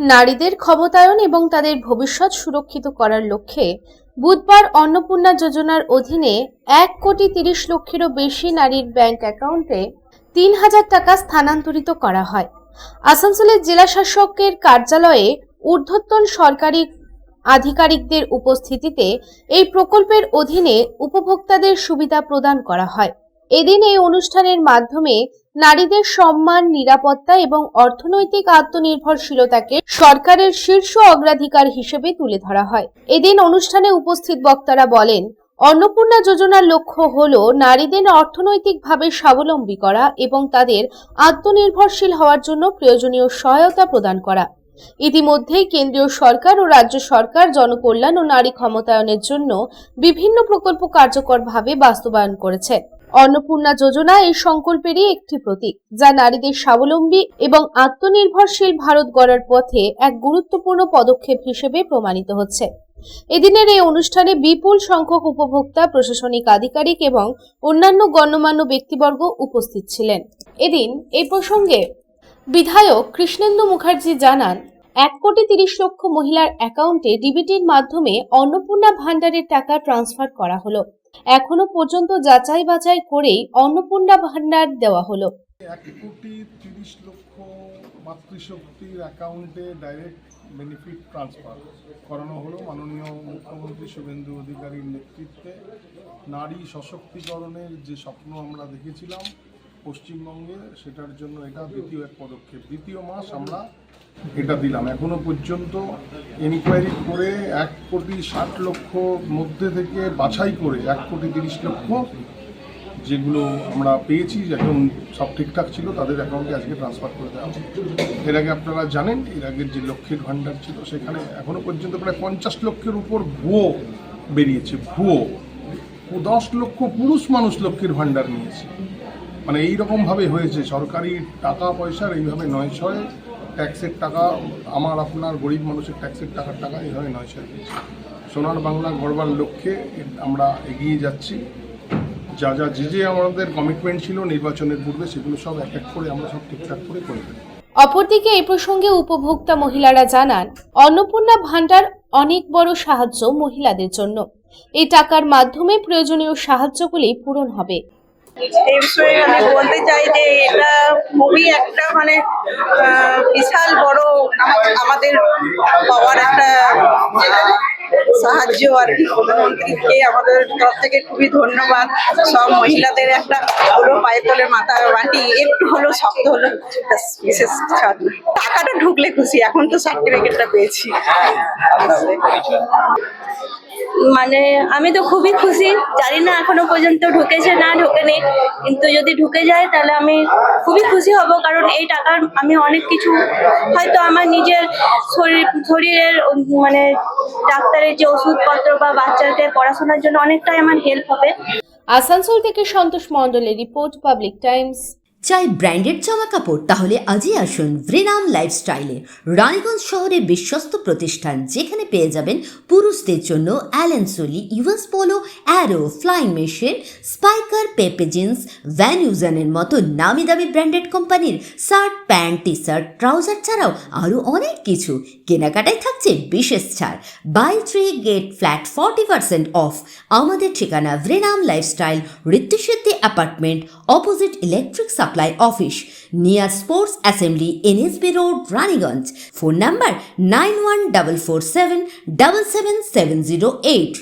নারীদের ক্ষমতায়ন এবং তাদের ভবিষ্যৎ সুরক্ষিত করার লক্ষ্যে বুধবার অন্নপূর্ণা যোজনার অধীনে 1,30,00,000-এরও বেশি নারীর ব্যাংক অ্যাকাউন্টে 3,000 টাকা স্থানান্তরিত করা হয়। আসানসোলের জেলা শাসকের কার্যালয়ে ঊর্ধ্বতন সরকারি আধিকারিকদের উপস্থিতিতে এই প্রকল্পের অধীনে উপভোক্তাদের সুবিধা প্রদান করা হয়। এদিন এই অনুষ্ঠানের মাধ্যমে নারীদের সম্মান, নিরাপত্তা এবং অর্থনৈতিক আত্মনির্ভরশীলতাকে সরকারের শীর্ষ অগ্রাধিকার হিসেবে তুলে ধরা হয়। এদিন অনুষ্ঠানে উপস্থিত বক্তারা বলেন, অন্নপূর্ণা যোজনার লক্ষ্য হল নারীদের অর্থনৈতিকভাবে স্বাবলম্বী করা এবং তাদের আত্মনির্ভরশীল হওয়ার জন্য প্রয়োজনীয় সহায়তা প্রদান করা। ইতিমধ্যেই কেন্দ্রীয় সরকার ও রাজ্য সরকার জনকল্যাণ ও নারী ক্ষমতায়নের জন্য বিভিন্ন প্রকল্প কার্যকরভাবে বাস্তবায়ন করেছে। অন্নপূর্ণা যোজনা এই সংকল্পেরই একটি প্রতীক, যা নারীদের স্বাবলম্বী এবং আত্মনির্ভরশীল ভারত গড়ার পথে এক গুরুত্বপূর্ণ পদক্ষেপ হিসেবে প্রমাণিত হচ্ছে। এদিনের এই অনুষ্ঠানে বিপুল সংখ্যক উপভোক্তা, প্রশাসনিক আধিকারিক এবং অন্যান্য গণ্যমান্য ব্যক্তিবর্গ উপস্থিত ছিলেন। এদিন এই প্রসঙ্গে বিধায়ক কৃষ্ণেন্দু মুখার্জি জানান, 1,30,00,000 মহিলার অ্যাকাউন্টে ডিবিটির মাধ্যমে অন্নপূর্ণা ভান্ডারের টাকা ট্রান্সফার করা হলো। এখনো পর্যন্ত যাচাই বাছাই করেই অন্নপূর্ণা ভান্ডার দেওয়া হলো। 1,30,00,000 মাতৃশক্তির অ্যাকাউন্টে ডাইরেক্ট বেনিফিট ট্রান্সফার করানো হলো মাননীয় মুখ্যমন্ত্রী শুভেন্দু অধিকারীর নেতৃত্বে। নারী সশক্তিকরণের যে স্বপ্ন আমরা দেখেছিলাম পশ্চিমবঙ্গে, সেটার জন্য এটা দ্বিতীয় এক পদক্ষেপ। দ্বিতীয় মাস আমরা এটা দিলাম। এখনো পর্যন্ত এনকোয়ারি করে 1,60,00,000 মধ্যে থেকে বাছাই করে 1,30,00,000 যেগুলো আমরা পেয়েছি, এখন সব ঠিকঠাক ছিল, তাদের অ্যাকাউন্টে আজকে ট্রান্সফার করে দেওয়া হবে। এর আগে আপনারা জানেন, এর আগের যে লক্ষ্মীর ভাণ্ডার ছিল সেখানে এখনো পর্যন্ত প্রায় 50 লক্ষের উপর ভুয়ো বেরিয়েছে। ভুয়ো 10 লক্ষ পুরুষ মানুষ লক্ষ্মীর ভাণ্ডার নিয়েছে। মানে এইরকমভাবে হয়েছে, সরকারি টাকা পয়সার এইভাবে নয় ছয় ট্যাক্সের টাকা, আমার আপনার গরিব মানুষের ট্যাক্সের টাকা এইভাবে নয় ছয় দিয়েছে। সোনার বাংলা গড়বার লক্ষ্যে আমরা এগিয়ে যাচ্ছি। যে আমাদের কমিটমেন্ট ছিল নির্বাচনের পূর্বে, সেগুলো সব এক এক করে আমরা সব ঠিকঠাক করে দেব। অপরদিকে এই প্রসঙ্গে উপভোক্তা মহিলারা জানান, অন্নপূর্ণা ভান্ডার অনেক বড় সাহায্য মহিলাদের জন্য। এই টাকার মাধ্যমে প্রয়োজনীয় সাহায্যগুলি পূরণ হবে। এই বিষয়ে আমি বলতে চাই যে এটা খুবই একটা বিশাল বড় আমাদের পাওয়ার একটা সাহায্য আর কি। প্রধানমন্ত্রীকে আমাদের তরফ থেকে খুবই ধন্যবাদ। সব মহিলাদের একটা হলো পায়ের তলে মাথা মাটি একটু হলো শক্ত হলো, বিশেষ টাকাটা ঢুকলে খুশি। এখন তো সার্টিফিকেটটা পেয়েছি। আমি তো খুবই খুশি। জানি না এখনো পর্যন্ত ঢুকেছে না ঢোকেনি, কিন্তু যদি ঢুকে যায় তাহলে আমি খুবই খুশি হব। কারণ এই টাকার আমি অনেক কিছু হয়তো আমার নিজের শরীরের ডাক্তারের যে ওষুধপত্র বা বাচ্চাদের পড়াশোনার জন্য অনেকটাই আমার হেল্প হবে। আসানসোল থেকে সন্তোষ মণ্ডলের রিপোর্ট, পাবলিক টাইমস। চাই ব্র্যান্ডেড জামা কাপড়? তাহলে আজই আসুন ভ্রিনাম লাইফস্টাইলে, রানীগঞ্জ শহরের বিশ্বস্ত প্রতিষ্ঠান, যেখানে পেয়ে যাবেন পুরুষদের জন্য Allen Solly, US Polo, Arrow, Flying Machine, Spykar, Pepe Jeans, ভ্যান ইউজানের মতো নামি দামি ব্র্যান্ডেড কোম্পানির shirt, pant, T shirt, trouser ছাড়াও আরও অনেক কিছু। কেনাকাটায় থাকছে বিশেষ ছাড়। Buy 3 get flat 40% off. আমাদের ঠিকানা ভ্রিনাম lifestyle, Ritusiddhi apartment, opposite electric supply office, near sports assembly, NSB road, Raniganj. Phone number 914477777008।